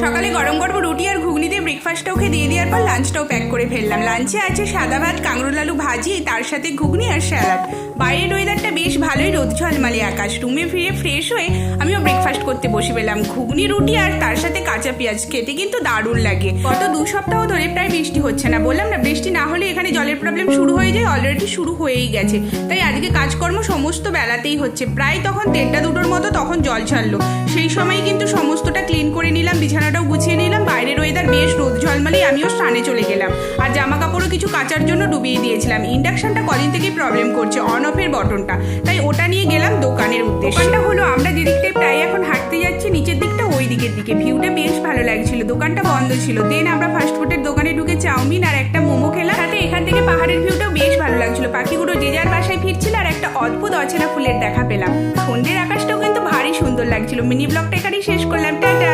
সকালে গরম গরম রুটি আর ঘুগনি দিয়ে ব্রেকফাস্টটাও দিয়ে দেওয়ার পর লাঞ্চটাও প্যাক করে ফেললাম। লাঞ্চে আছে সাদা ভাত, কাঁকরোল আলু ভাজি, তার সাথে ঘুগনি আর স্যালাড। বাইরের ওয়েদারটা বেশ ভালোই, রোদ ঝলমালে আকাশ। রুমে ফিরে ফ্রেশ হয়ে আমিও ব্রেকফাস্ট করতে বসে পেলাম। ঘুগনি রুটি আর তার সাথে কাঁচা পেঁয়াজ খেতে কিন্তু দারুণ লাগে। গত 2 সপ্তাহ ধরে প্রায় বৃষ্টি হচ্ছে না, বললাম না বৃষ্টি না হলে এখানে জলের প্রবলেম শুরু হয়ে যায়, অলরেডি শুরু হয়েই গেছে। তাই আজকে কাজকর্ম সমস্ত বেলাতেই হচ্ছে। প্রায় তখন 1:30-2টোর মতো তখন জল ছাড়লো। সেই সময় কিন্তু সমস্তটা ক্লিন করে নিলাম, বিছানাটাও গুছিয়ে নিলাম। বাইরের ওয়েদার বেশ রোদ ঝলমালেই আমিও স্নানে চলে গেলাম। আর জামা কাপড়ও কিছু কাচার জন্য ডুবিয়ে দিয়েছিলাম। ইন্ডাকশনটা কদিন থেকেই প্রবলেম করছে, অন অফের বটনটা, তাই ওটা নিয়ে গেলাম দোকানের উদ্দেশ্যে। দোকানটা হলো আমরা যে দিকটায় প্রায় এখন হাঁটতে যাচ্ছি, নিচের দিকটা ওই দিকের দিকে। ভিউটা বেশ ভালো লাগছিল। দোকানটা বন্ধ ছিল। দেন আমরা ফাস্টফুডের দোকানে ঢুকে চাউমিন আর একটা মোমো খেলাম। সাথে এখান থেকে পাহাড়ের ভিউটাও বেশ ভালো লাগছিল। পাখিগুলো যে যার বাসায় ফিরছিল আর একটা অদ্ভুত অচেনা ফুলের দেখা পেলাম। সন্ধ্যের আকাশটাও কিন্তু ভারী সুন্দর লাগছিল। মিনি ব্লগটা এখানেই শেষ করলাম। টাটা।